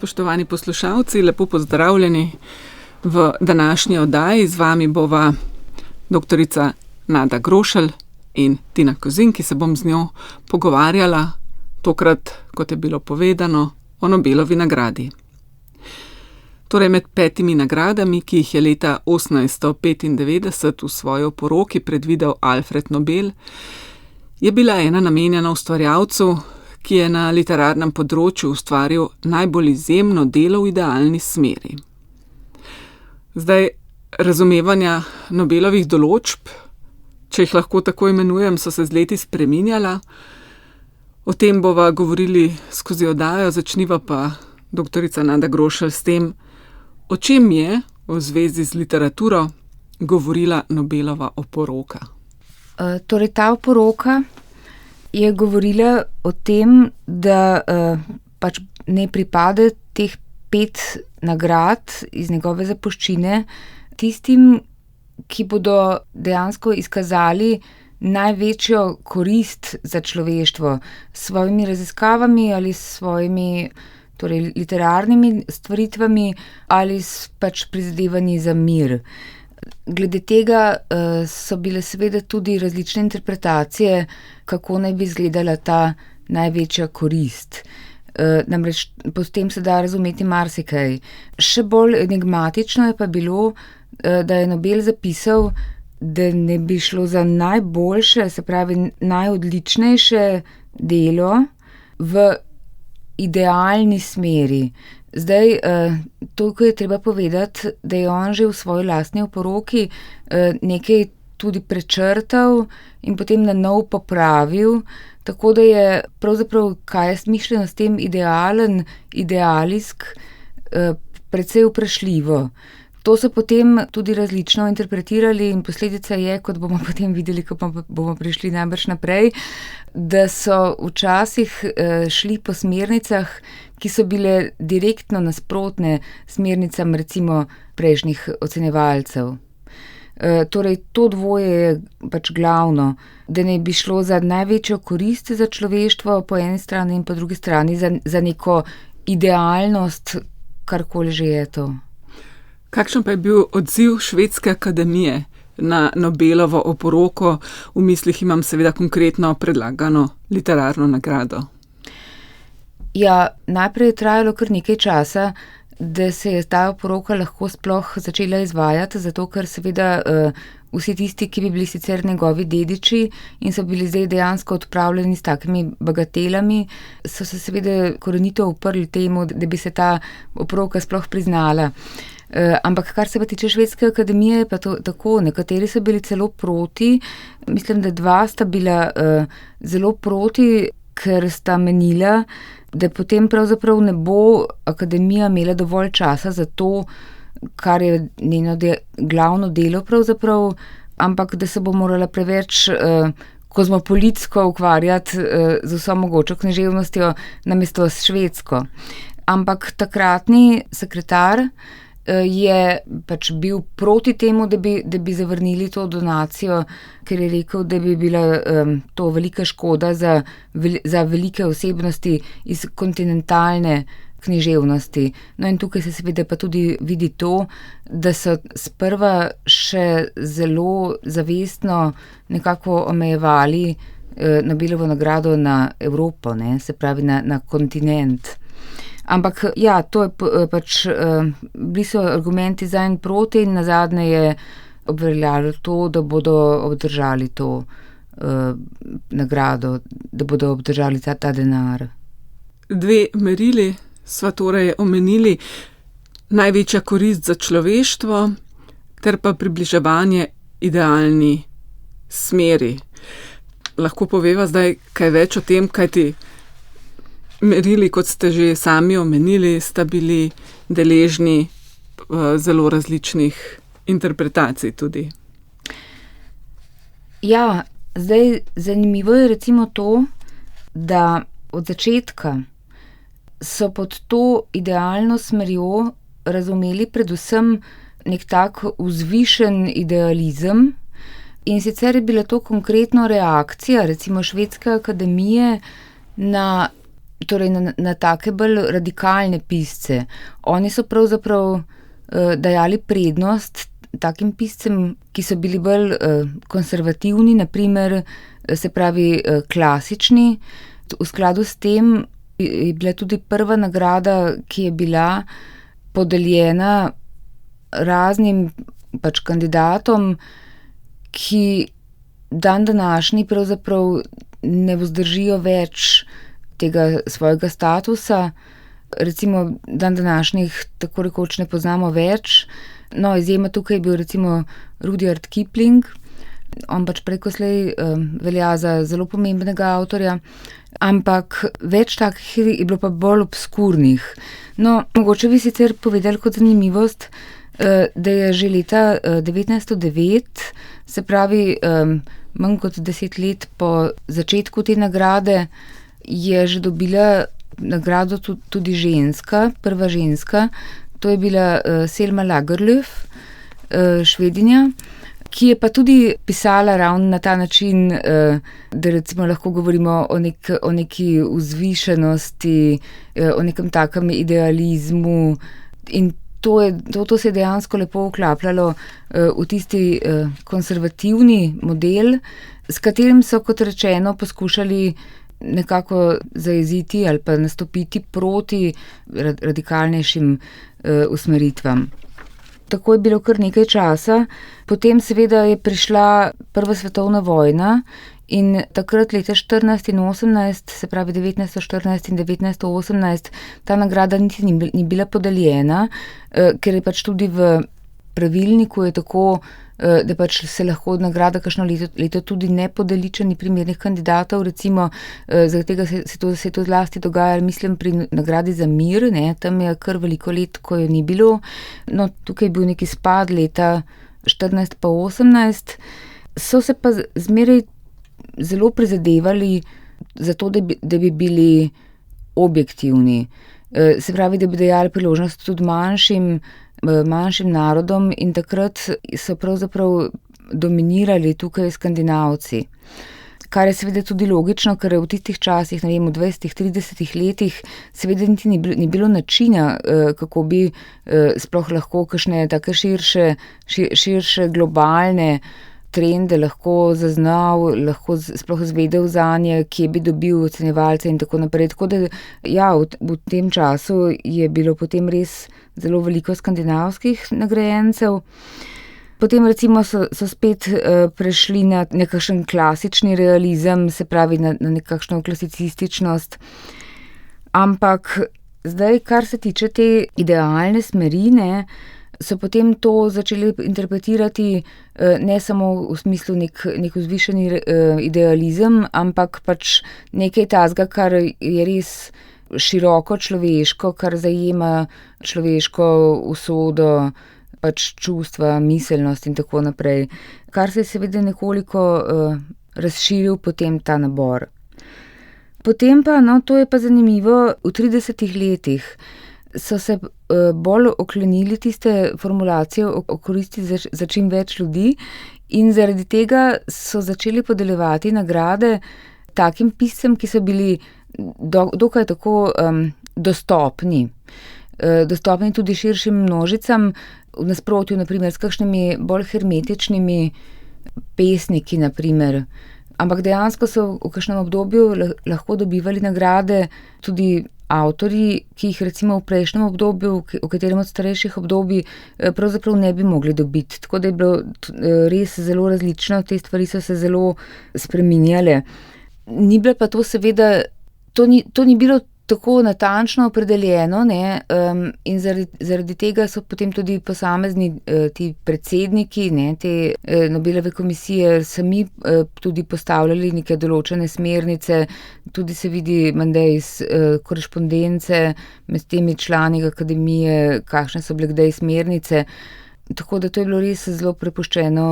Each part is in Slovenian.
Spoštovani poslušalci, lepo pozdravljeni v današnji oddaji. Z vami bova doktorica Nada Grošelj in Tina Kozin, ki se bom z njo pogovarjala, tokrat, kot je bilo povedano, o Nobelovi nagradi. Torej med 5 nagradami, ki jih je leta 1895 v svoji oporoki predvidel Alfred Nobel, je bila ena namenjena ustvarjalcu, ki je na literarnem področju ustvaril najbolj izjemno delo v idealni smeri. Zdaj, razumevanja Nobelovih določb, če jih lahko tako imenujem, so se z leti spreminjala. O tem bova govorili skozi oddajo, začniva pa doktorica Nada Grošelj s tem, o čem je v zvezi z literaturo govorila Nobelova oporoka. Torej, ta oporoka je govorila o tem, da pač ne pripade teh 5 nagrad iz njegove zapuščine tistim, ki bodo dejansko izkazali največjo korist za človeštvo s svojimi raziskavami ali s svojimi torej, literarnimi stvaritvami ali pač prizadevanji za mir. Glede tega so bile seveda tudi različne interpretacije, kako naj bi izgledala ta največja korist. Namreč po tem se da razumeti marsikaj. Še bolj enigmatično je pa bilo, da je Nobel zapisal, da ne bi šlo za najboljše, se pravi najodličnejše delo v idealni smeri. Zdaj, toliko je treba povedati, da je on že v svoji lastni oporoki nekaj tudi prečrtal in potem na nov popravil, tako da je pravzaprav, kaj je smišljeno s tem idealen, idealisk, precej vprašljivo. To so potem tudi različno interpretirali in posledica je, kot bomo potem videli, ko bomo prišli najbrž naprej, da so včasih šli po smernicah, ki so bile direktno nasprotne smernicam recimo prejšnjih ocenjevalcev. Torej, to dvoje je pač glavno, da ne bi šlo za največjo korist za človeštvo po eni strani in po drugi strani za neko idealnost, karkoli že je to. Kakšen pa je bil odziv Švedske akademije na Nobelovo oporoko? V mislih imam seveda konkretno predlagano literarno nagrado. Ja, najprej je trajalo kar nekaj časa, da se je ta oporoka lahko sploh začela izvajati, zato ker seveda vsi tisti, ki bi bili sicer njegovi dediči in so bili zdaj dejansko odpravljeni s takimi bagatelami, so se seveda korenito uprli temu, da bi se ta oporoka sploh priznala. Ampak kar se pa tiče Švedske akademije, pa to tako, nekateri so bili celo proti, mislim, da 2 sta bila zelo proti, ker sta menila, da potem pravzaprav ne bo akademija imela dovolj časa za to, kar je njeno glavno delo pravzaprav, ampak da se bo morala preveč kozmopolitsko ukvarjati z vso mogočo književnostjo namesto s švedsko. Ampak takratni sekretar je pač bil proti temu, da bi zavrnili to donacijo, ker je rekel, da bi bila to velika škoda za velike osebnosti iz kontinentalne književnosti. No in tukaj se seveda pa tudi vidi to, da so sprva še zelo zavestno nekako omejevali Nobelovo nagrado na Evropo, ne, se pravi na kontinent. Ampak ja, to je pač, bili so argumenti za in proti in nazadnje je obveljalo to, da bodo obdržali to nagrado, da bodo obdržali ta denar. 2 merili sva torej omenili, največja korist za človeštvo ter pa približevanje idealni smeri. Lahko poveva zdaj kaj več o tem, kajti merili, kot ste že sami omenili, sta bili deležni zelo različnih interpretacij tudi. Ja, zdaj zanimivo je recimo to, da od začetka so pod to idealno smerjo razumeli predvsem nek tak vzvišen idealizem in sicer je bila to konkretno reakcija recimo Švedske akademije na torej na take bolj radikalne pisce. Oni so pravzaprav dajali prednost takim piscem, ki so bili bolj konservativni, naprimer, se pravi klasični. V skladu s tem je bila tudi prva nagrada, ki je bila podeljena raznim pač kandidatom, ki dan današnji pravzaprav ne vzdržijo več tega svojega statusa. Recimo dan današnjih tako rekoč ne poznamo več. No, izjema tukaj je bil recimo Rudyard Kipling. On pač prekoslej velja za zelo pomembnega avtorja, ampak več takih je bilo pa bolj obskurnih. No, mogoče bi sicer povedali kot zanimivost, da je že leta 1909, se pravi manj kot 10 let po začetku te nagrade, je že dobila nagrado tudi ženska, prva ženska. To je bila Selma Lagerlöf, Švedinja, ki je pa tudi pisala ravno na ta način, da recimo lahko govorimo o neki vzvišenosti, o nekem takem idealizmu, in to se je dejansko lepo vklapljalo v tisti konservativni model, s katerim so, kot rečeno, poskušali nekako zajeziti ali pa nastopiti proti radikalnejšim usmeritvam. Tako je bilo kar nekaj časa. Potem seveda je prišla prva svetovna vojna in takrat leta 14 in 18, se pravi 1914 in 1918, ta nagrada niti ni bila podeljena, ker je pač tudi v pravilniku je tako, da pač se lahko nagrada kakšno leto tudi ne podeli, če ni primernih kandidatov. Recimo, zaradi tega se je to zlasti dogajalo, mislim, pri nagradi za mir, ne, tam je kar veliko let, ko jo ni bilo. No, tukaj je bil neki spad leta 14 pa 18. So se pa zmeraj zelo prizadevali za to, da bi bili objektivni. Se pravi, da bi dajali priložnost tudi manjšim narodom, in takrat so pravzaprav dominirali tukaj Skandinavci. Kar je seveda tudi logično, ker v tistih časih, ne vem, v 20-30 letih seveda niti ni bilo načina, kako bi sploh lahko kakšne take širše globalne trende lahko zaznal, lahko sploh izvedel zanje, kje bi dobil ocenjevalce in tako naprej. Tako da ja, v tem času je bilo potem res zelo veliko skandinavskih nagrajencev. Potem recimo so spet prešli na nekakšen klasični realizem, se pravi na nekakšno klasicističnost. Ampak zdaj, kar se tiče te idealne smeri, ne, so potem to začeli interpretirati ne samo v smislu nek vzvišeni idealizem, ampak pač nekaj tazga, kar je res široko človeško, kar zajema človeško usodo, pač čustva, miselnost in tako naprej. Kar se je seveda nekoliko razširil potem ta nabor. Potem pa, no, to je pa zanimivo, v 30 letih so se bolj oklenili tiste formulacije o koristi za čim več ljudi, in zaradi tega so začeli podeljevati nagrade takim piscem, ki so bili dokaj tako dostopni. Dostopni tudi širšim množicam, v nasprotju naprimer s kakšnimi bolj hermetičnimi pesniki naprimer. Ampak dejansko so v kakšnem obdobju lahko dobivali nagrade tudi avtorji, ki jih recimo v prejšnjem obdobju, v katerem od starejših obdobij pravzaprav ne bi mogli dobiti. Tako da je bilo res zelo različno, te stvari so se zelo spreminjale. Ni bilo pa to seveda, to ni bilo tako natančno opredeljeno, ne, in zaradi tega so potem tudi posamezni ti predsedniki, ne, te Nobelove komisije sami tudi postavljali neke določene smernice, tudi se vidi menda iz korešpondence med temi člani akademije, kakšne so bile kdaj smernice. Tako da to je bilo res zelo prepuščeno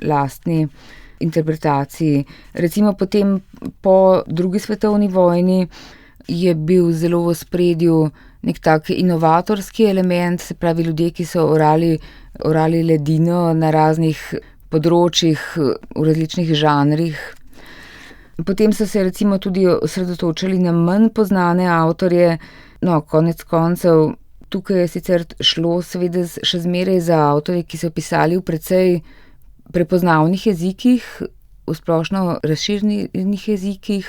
lastni interpretaciji. Recimo potem po drugi svetovni vojni je bil zelo v ospredju nek tak inovatorski element, se pravi ljudje, ki so orali ledino na raznih področjih, v različnih žanrih. Potem so se recimo tudi osredotočili na manj poznane avtorje, no, konec koncev, tukaj je sicer šlo seveda še zmeraj za avtorje, ki so pisali v precej prepoznavnih jezikih, v splošno razširjenih jezikih.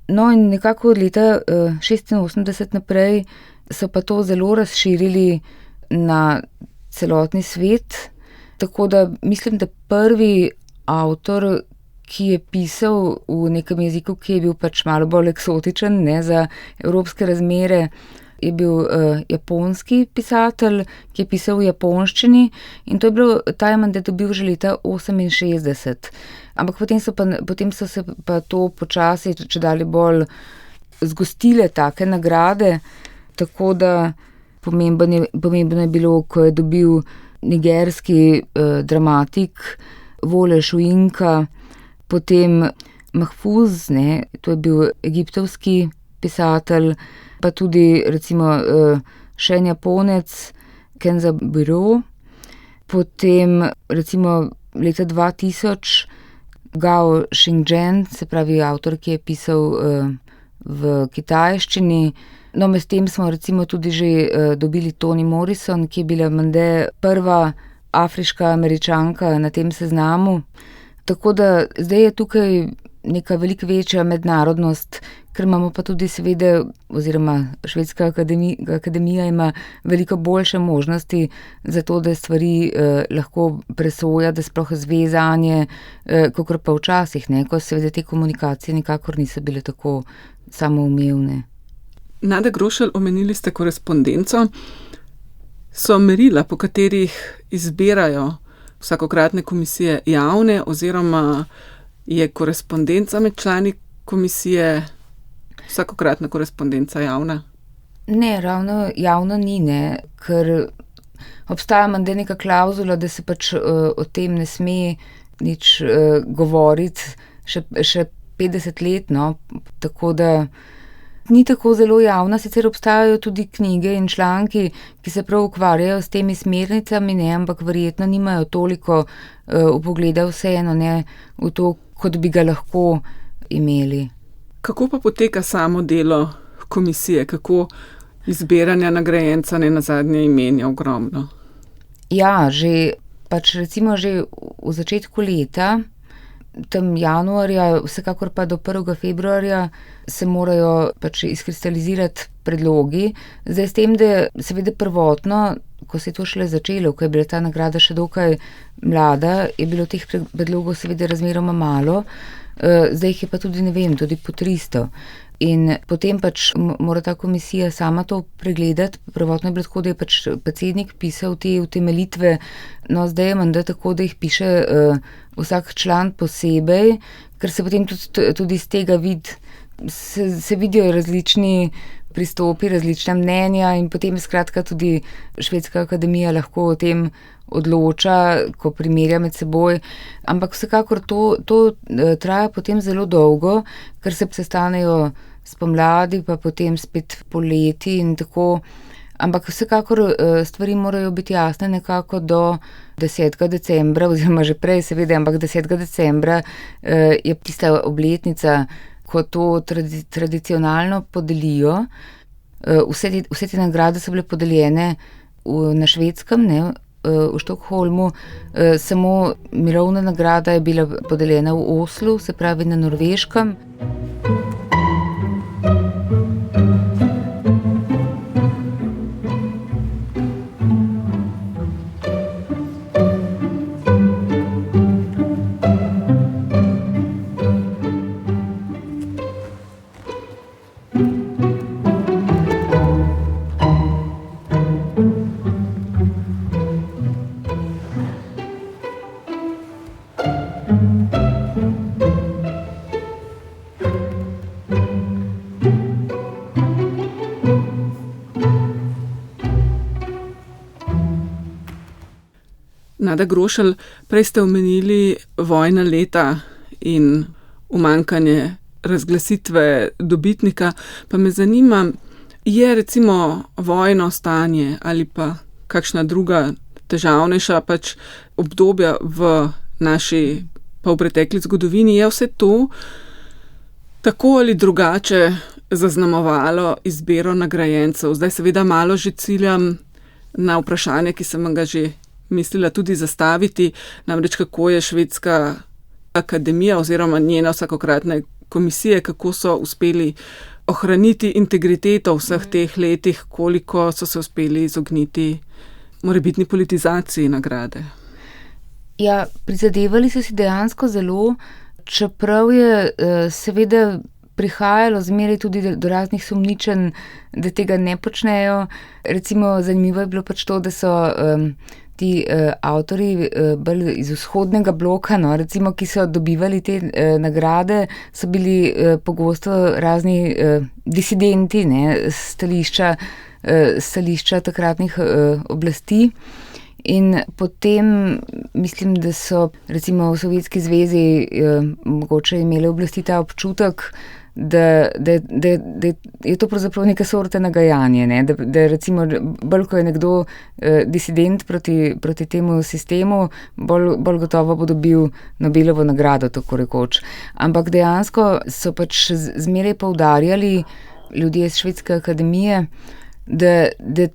No in nekako od leta 86 naprej so pa to zelo razširili na celotni svet, tako da mislim, da prvi avtor, ki je pisal v nekem jeziku, ki je bil pač malo bolj eksotičen, ne, za evropske razmere, je bil japonski pisatelj, ki je pisal v japonščini in to je bilo, ta je menda dobil že leta 68. Ampak potem so se pa to počasi čedalje bolj zgostile take nagrade, tako da pomembno je bilo, ko je dobil nigerski dramatik Wole Soyinka, potem Mahfouz, ne, to je bil egiptovski pisatelj, pa tudi recimo še en Japonec, Kenza Biro, potem recimo leta 2000 Gao Xingzhen, se pravi avtor, ki je pisal v kitajščini. No, med tem smo recimo tudi že dobili Toni Morrison, ki je bila menda prva afriška Američanka na tem seznamu. Tako da zdaj je tukaj neka veliko večja mednarodnost, ker imamo pa tudi seveda, oziroma Švedska akademija ima veliko boljše možnosti za to, da stvari lahko presoja, da sploh izve zanje, kakor pa včasih, ne, ko seveda te komunikacije nikakor niso bile tako samoumevne. Nada Grošelj, omenili ste korespondenco. So merila, po katerih izbirajo vsakokratne komisije javne, oziroma je korespondenca med člani komisije, vsakokratna korespondenca javna? Ne, ravno javno ni, ne, ker obstaja menda neka klavzula, da se pač o tem ne sme nič govoriti še 50 let, no, tako da ni tako zelo javna, sicer obstajajo tudi knjige in članki, ki se prav ukvarjajo s temi smernicami, ne, ampak verjetno nimajo toliko vpogleda vseeno, ne, v to, kot bi ga lahko imeli. Kako pa poteka samo delo komisije? Kako izbiranja nagrajenca, ne nazadnje imen je ogromno? Ja, pač recimo že v začetku leta, tam januarja, vsekakor pa do 1. februarja se morajo pač izkristalizirati predlogi. Zdaj s tem, da seveda prvotno, ko se je to šele začelo, ko je bila ta nagrada še dokaj mlada, je bilo teh predlogov seveda razmeroma malo, zdaj jih je pa tudi, ne vem, tudi po 300. In potem pač mora ta komisija sama to pregledati. Prvotno je bilo tako, da je pač predsednik pisal te utemeljitve, no zdaj je menda tako, da jih piše vsak član posebej, ker se potem tudi iz tega se vidijo različni pristopi, različna mnenja in potem skratka tudi Švedska akademija lahko o tem odloča, ko primerja med seboj. Ampak vsekakor to traja potem zelo dolgo, ker se sestanejo spomladi, pa potem spet poleti in tako. Ampak vsekakor stvari morajo biti jasne nekako do 10. decembra, oziroma že prej seveda, ampak 10. decembra je tista obletnica, ko to tradicionalno podelijo. Vse te nagrade so bile podeljene na Švedskem, ne, v Štokholmu, samo mirovna nagrada je bila podeljena v Oslu, se pravi na Norveškem. Nada Grošelj, prej ste omenili vojna leta in umanjkanje razglasitve dobitnika, pa me zanima, je recimo vojno stanje ali pa kakšna druga težavnejša pač obdobja v naši pa v pretekli zgodovini, je vse to tako ali drugače zaznamovalo izbiro nagrajencev. Zdaj seveda malo že ciljam na vprašanje, ki sem ga že mislila tudi zastaviti, namreč kako je Švedska akademija oziroma njena vsakokratne komisije, kako so uspeli ohraniti integriteto v vseh teh letih, koliko so se uspeli izogniti morebitni politizaciji nagrade. Ja, prizadevali so si dejansko zelo, čeprav je seveda prihajalo zmeraj tudi do raznih sumničenj, da tega ne počnejo. Recimo zanimivo je bilo pač to, da so ti avtorji bolj iz vzhodnega bloka, no, recimo, ki so dobivali te nagrade, so bili pogosto razni disidenti, ne, stališča takratnih oblasti. In potem mislim, da so recimo v Sovjetski zvezi mogoče imeli oblasti ta občutek, da je to pravzaprav neka sorta nagajanje, ne? Da recimo bolj, ko je nekdo disident proti temu sistemu, bolj gotovo bo dobil Nobelovo nagrado, tako rekoč. Ampak dejansko so pač zmeraj poudarjali ljudje iz Švedske akademije, da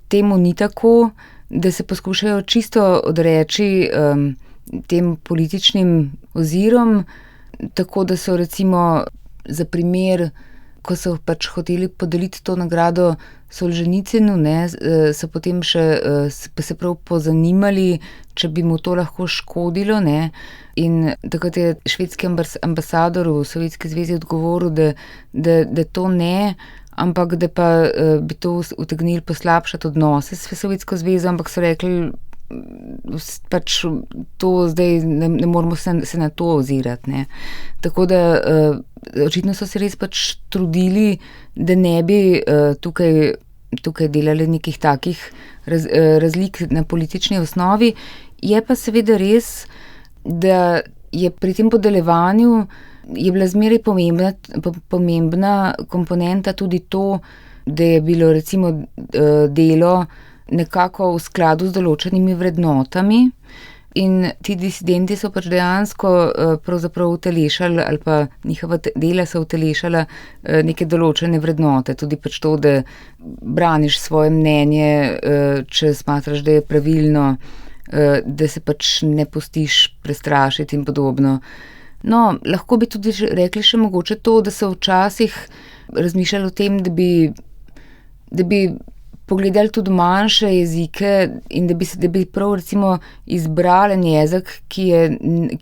temu ni tako, da se poskušajo čisto odreči tem političnim ozirom, tako da so recimo za primer, ko so pač hoteli podeliti to nagrado Solženicinu, ne, so potem še se prav pozanimali, če bi mu to lahko škodilo, ne. In takrat je švedski ambasador v Sovjetski zvezi odgovoril, da to ne, ampak da pa bi to utegnili poslabšati odnose s Sovjetsko zvezo, ampak so rekli, pač to zdaj ne moramo se na to ozirati, ne. Tako da očitno so se res pač trudili, da ne bi tukaj delali nekih takih razlik na politični osnovi. Je pa seveda res, da je pri tem podeljevanju je bila zmeraj pomembna komponenta tudi to, da je bilo recimo delo nekako v skladu z določenimi vrednotami in ti disidenti so pač dejansko pravzaprav utelešali ali pa njihova dela so utelešala neke določene vrednote, tudi pač to, da braniš svoje mnenje, če smatraš, da je pravilno, da se pač ne pustiš prestrašiti in podobno. No, lahko bi tudi rekli še mogoče to, da so včasih razmišljali o tem, da bi pogledali tudi manjše jezike in da bi prav recimo izbrali jezik, ki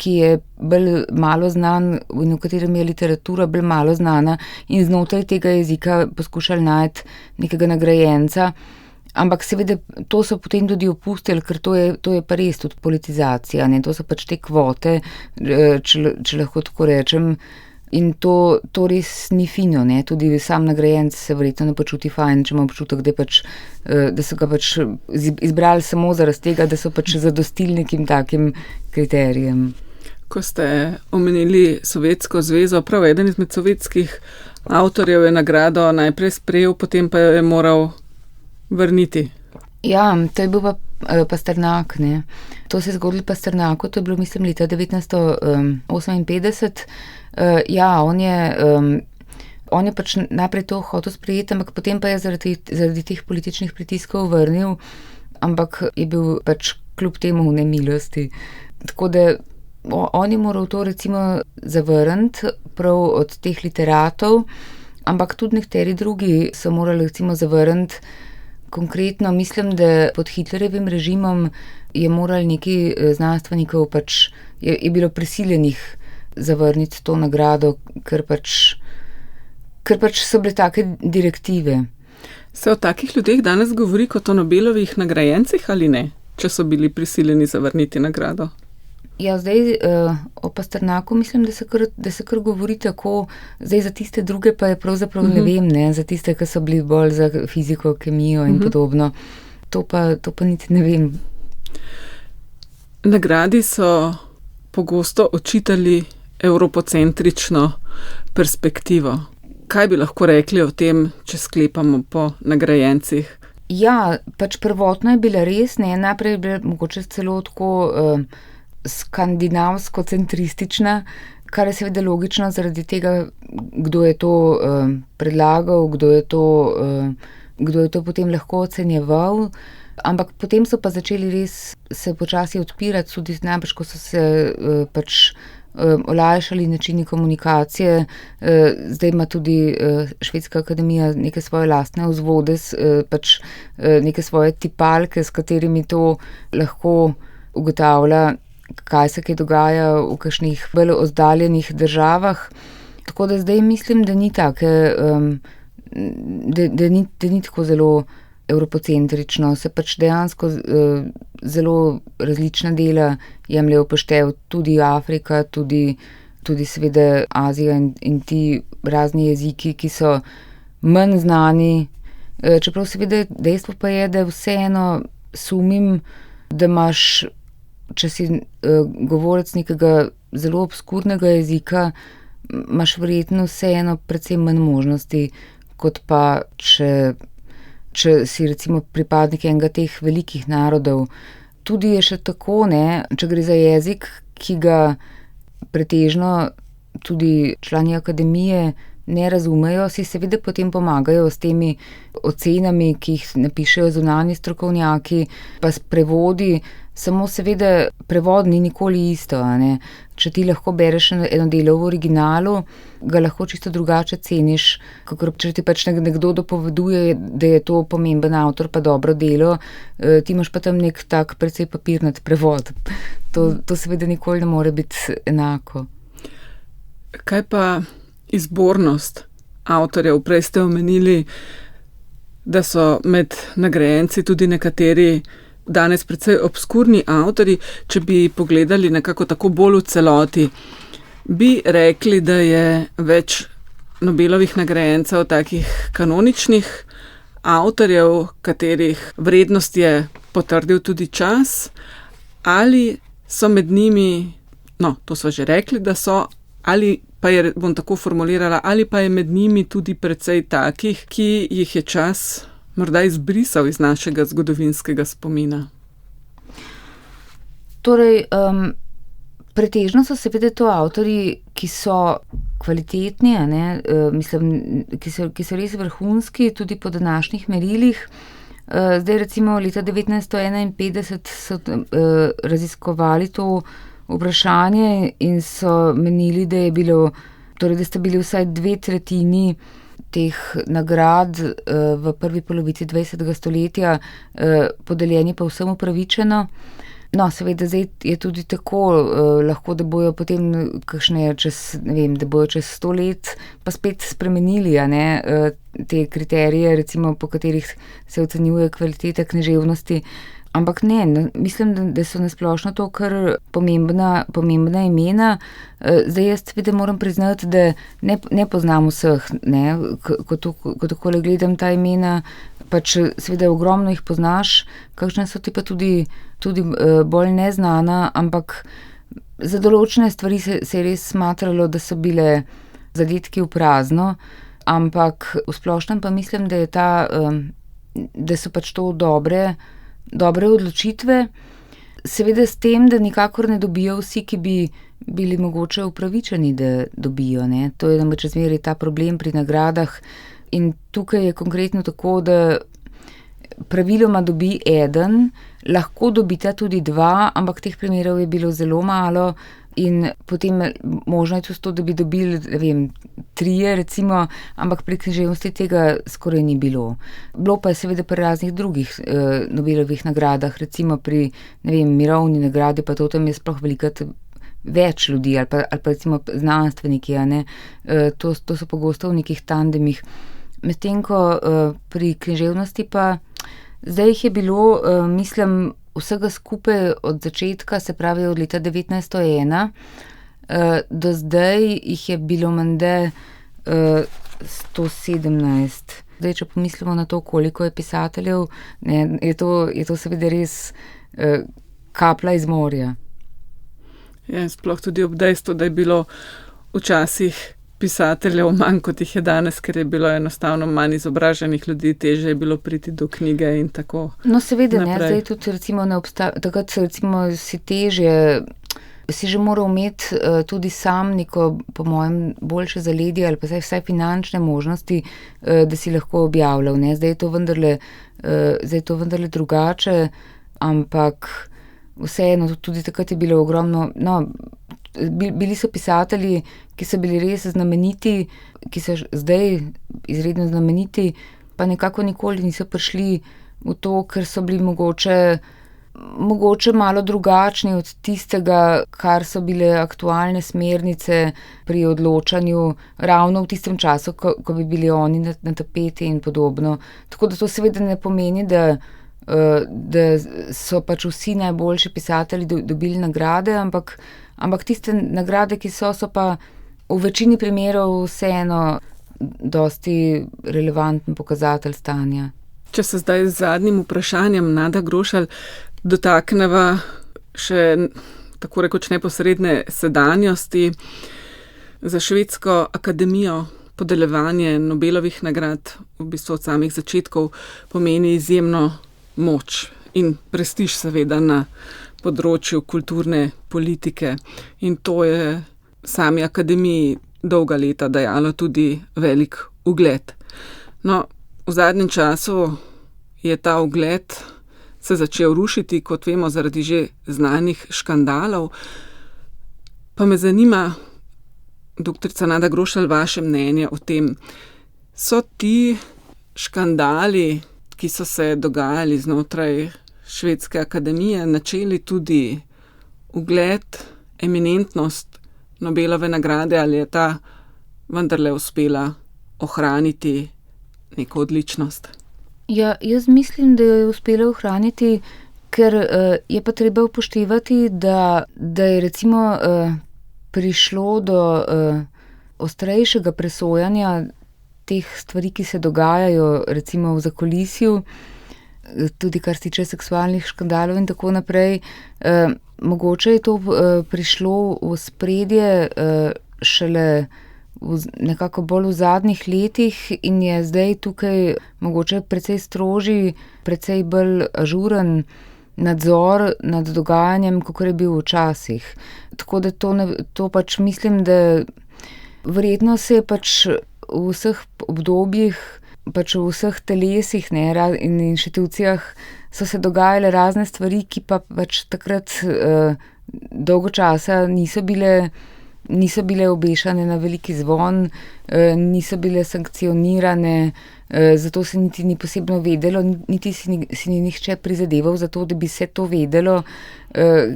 je bolj malo znan in v katerem je literatura bolj malo znana in znotraj tega jezika poskušali najti nekega nagrajenca. Ampak seveda to so potem tudi opustili, ker to je pa res tudi politizacija, ne, to so pač te kvote, če lahko tako rečem, in to res ni fino, ne, tudi sam nagrajenec se verjetno ne počuti fajn, če ima občutek, da so ga pač izbrali samo zaradi tega, da so pač zadostili nekim takim kriterijem. Ko ste omenili Sovjetsko zvezo, prav eden izmed sovjetskih avtorjev je nagrado najprej sprejel, potem pa jo je moral vrniti. Ja, to je bil pa Pasternak, ne. To se je zgodilo Pasternaku, to je bilo, mislim, leta 1958. Ja, on je pač najprej to hotel sprejeti, ampak potem pa je zaradi teh političnih pritiskov vrnil, ampak je bil pač kljub temu v nemilosti. Tako da on je moral to recimo zavrniti prav od teh literatov, ampak tudi nekateri drugi so morali recimo zavrniti. Konkretno mislim, da pod Hitlerjevim režimom je morali neki znanstvenikov pač, je bilo prisiljenih zavrniti to nagrado, ker pač so bile take direktive. Se o takih ljudeh danes govori kot o Nobelovih nagrajencih ali ne, če so bili prisiljeni zavrniti nagrado? Ja, zdaj o Pasternaku mislim, da se kar govori tako, zdaj za tiste druge pa je pravzaprav ne vem, ne, za tiste, ki so bili bolj za fiziko, kemijo in podobno. To pa niti ne vem. Nagradi so pogosto očitali evropocentrično perspektivo. Kaj bi lahko rekli o tem, če sklepamo po nagrajencih? Ja, pač prvotno je bila res, ne, najprej je bila mogoče celo tako skandinavsko-centristična, kar je seveda logično zaradi tega, kdo je to predlagal, kdo je to potem lahko ocenjeval. Ampak potem so pa začeli res se počasi odpirati, tudi najbrž, ko so se olajšali načini komunikacije. Zdaj ima tudi Švedska akademija neke svoje lastne vzvode, neke svoje tipalke, s katerimi to lahko ugotavlja, kaj se kaj dogaja v kakšnih bolj oddaljenih državah. Tako da zdaj mislim, da ni tako zelo evropocentrično, se dejansko zelo različna dela jemlje v poštev, tudi Afrika, tudi seveda Azija in ti razni jeziki, ki so manj znani. Čeprav seveda dejstvo pa je, da vseeno sumim, da imaš, če si govorec nekega zelo obskurnega jezika, imaš verjetno vseeno predvsem manj možnosti, kot pa če si recimo pripadnik enega teh velikih narodov. Tudi je še tako, če gre za jezik, ki ga pretežno tudi člani akademije ne razumejo, si seveda potem pomagajo s temi ocenami, ki jih napišejo zunanji strokovnjaki, pa s prevodi. Samo seveda prevod ni nikoli isto, Če ti lahko bereš eno delo v originalu, ga lahko čisto drugače ceniš, kakor če ti nekdo dopoveduje, da je to pomemben avtor pa dobro delo, ti imaš pa tam nek tak precej papirnat prevod. To seveda nikoli ne more biti enako. Kaj pa izbornost avtorjev? Prej ste omenili, da so med nagrajenci tudi nekateri danes precej obskurni avtorji. Če bi pogledali nekako tako bolj v celoti, bi rekli, da je več Nobelovih nagrajencev takih kanoničnih avtorjev, katerih vrednost je potrdil tudi čas, ali so med njimi, to sva že rekli, da so, ali pa je, bom tako formulirala, ali pa je med njimi tudi precej takih, ki jih je čas morda izbrisal iz našega zgodovinskega spomina. Torej, pretežno so seveda to avtorji, ki so kvalitetni, mislim, ki so res vrhunski, tudi po današnjih merilih. Zdaj recimo leta 1951 so raziskovali to vprašanje in so menili, da sta bili vsaj 2/3 teh nagrad v prvi polovici 20. stoletja podeljeni pa vsem upravičeno. Seveda zdaj je tudi tako, lahko da bojo potem kakšne da bojo čez 100 let pa spet spremenili, te kriterije, recimo po katerih se ocenjuje kvaliteta književnosti. Ampak ne, mislim, da so nasplošno to kar pomembna imena. Zdaj jaz seveda moram priznati, da ne poznam vseh, ko takole gledam ta imena, seveda ogromno jih poznaš, kakšne so ti pa tudi bolj neznana, ampak za določene stvari se je res smatralo, da so bile zadetki v prazno, ampak v splošnem pa mislim, da so to dobre odločitve, seveda s tem, da nikakor ne dobijo vsi, ki bi bili mogoče upravičeni, da dobijo. To je namreč zmeraj ta problem pri nagradah in tukaj je konkretno tako, da praviloma dobi eden, lahko dobita tudi dva, ampak teh primerov je bilo zelo malo in potem možno je tudi to, da bi dobili, 3 recimo, ampak pri književnosti tega skoraj ni bilo. Bilo pa je seveda pri raznih drugih Nobelovih nagradah, recimo pri, mirovni nagradi, pa to tam je sploh velikrat več ljudi ali pa recimo znanstveniki, to so pogosto v nekih tandemih. Medtem ko pri književnosti pa zdaj jih je bilo, mislim, vsega skupaj od začetka, se pravi od leta 1901, do zdaj jih je bilo menda 117. Zdaj, če pomislimo na to, koliko je pisateljev, je to seveda res kaplja iz morja. Ja, sploh tudi ob dejstvu, da je bilo včasih pisateljev manj, kot jih je danes, ker je bilo enostavno manj izobraženih ljudi, težje je bilo priti do knjige in tako seveda naprej. Zdaj tudi recimo takrat recimo si težje si že moral imeti tudi sam neko, po mojem, boljše zaledje ali pa vsaj finančne možnosti, da si lahko objavljal, ne. Zdaj je to vendarle drugače, ampak vseeno, tudi takrat je bilo ogromno, bili so pisatelji, ki so bili res znameniti, ki so zdaj izredno znameniti, pa nekako nikoli niso prišli v to, ker so bili mogoče malo drugačni od tistega, kar so bile aktualne smernice pri odločanju ravno v tistem času, ko bi bili oni na tapeti in podobno. Tako da to seveda ne pomeni, da so pač vsi najboljši pisatelji dobili nagrade, ampak tiste nagrade, ki so pa v večini primerov vseeno dosti relevanten pokazatelj stanja. Če se zdaj z zadnjim vprašanjem, Nada Grošelj, dotakneva še tako rekoč neposredne sedanjosti. Za Švedsko akademijo podeljevanje Nobelovih nagrad v bistvu od samih začetkov pomeni izjemno moč in prestiž seveda na področju kulturne politike. In to je sami akademiji dolga leta dajalo tudi velik ugled. No, v zadnjem času je ta ugled se začel rušiti, kot vemo, zaradi že znanih škandalov. Pa me zanima, doktorica Nada Grošelj, vaše mnenje o tem. So ti škandali, ki so se dogajali znotraj Švedske akademije, načeli tudi ugled, eminentnost Nobelove nagrade, ali je ta vendarle uspela ohraniti neko odličnost? Ja, jaz mislim, da jo je uspela ohraniti, ker je pa treba upoštevati, da je recimo prišlo do ostrejšega presojanja teh stvari, ki se dogajajo recimo v zakulisju, tudi kar se tiče seksualnih škandalov in tako naprej. Mogoče je to prišlo v ospredje šele nekako bolj v zadnjih letih in je zdaj tukaj mogoče precej strožji, precej bolj ažuren nadzor nad dogajanjem, kakor je bil včasih. Tako da to pač mislim, da verjetno se je pač v vseh obdobjih, pač v vseh telesih, ne, in inštitucijah so se dogajale razne stvari, ki pa pač takrat dolgo časa niso bile obešane na veliki zvon, niso bile sankcionirane, zato se niti ni posebno vedelo, niti si ni nihče prizadeval za to, da bi se to vedelo,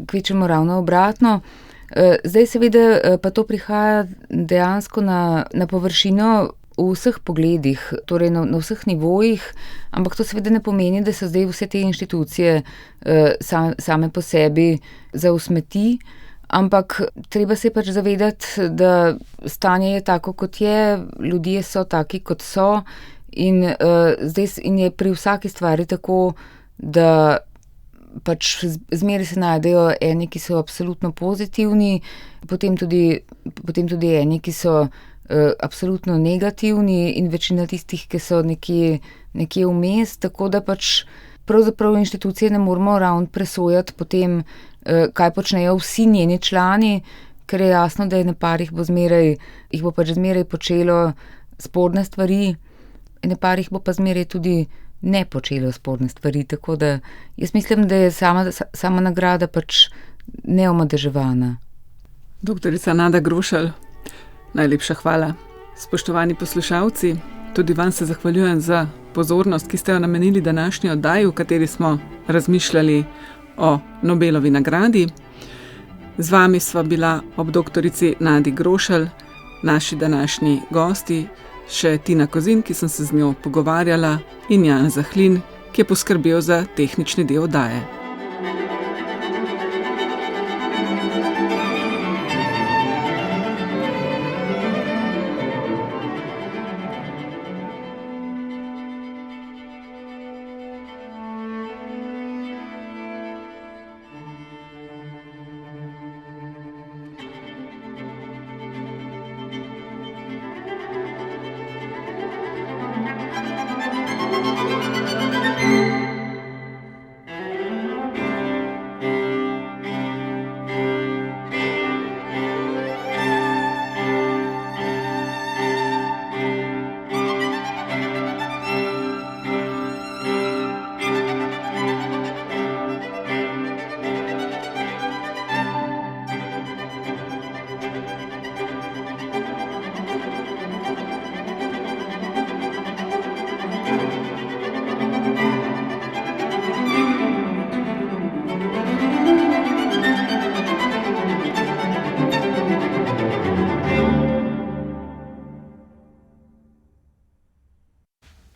kvečjemu ravno obratno. Zdaj seveda pa to prihaja dejansko na površino v vseh pogledih, torej na vseh nivojih, ampak to seveda ne pomeni, da so zdaj vse te inštitucije same po sebi za v smeti, ampak treba se pač zavedati, da stanje je tako, kot je, ljudje so taki, kot so in je pri vsaki stvari tako, da pač zmeraj se najdejo eni, ki so absolutno pozitivni, potem tudi eni, ki so absolutno negativni in večina tistih, ki so nekje vmes, tako da pač pravzaprav inštitucije ne moramo ravno presojati potem, kaj počnejo vsi njeni člani, ker je jasno, da je jih bo pač zmeraj počelo sporne stvari, jih bo pa zmeraj tudi ne počelo sporne stvari, tako da jaz mislim, da je sama nagrada pač neomadeževana. Doktorica Nada Grošelj, najlepša hvala. Spoštovani poslušalci, tudi vam se zahvaljujem za pozornost, ki ste jo namenili današnji oddaji, v kateri smo razmišljali o Nobelovi nagradi. Z vami sva bila ob doktorici Nadi Grošelj, naši današnji gosti, še Tina Kozin, ki sem se z njo pogovarjala, in Jan Zahlin, ki je poskrbel za tehnični del oddaje. Thank you.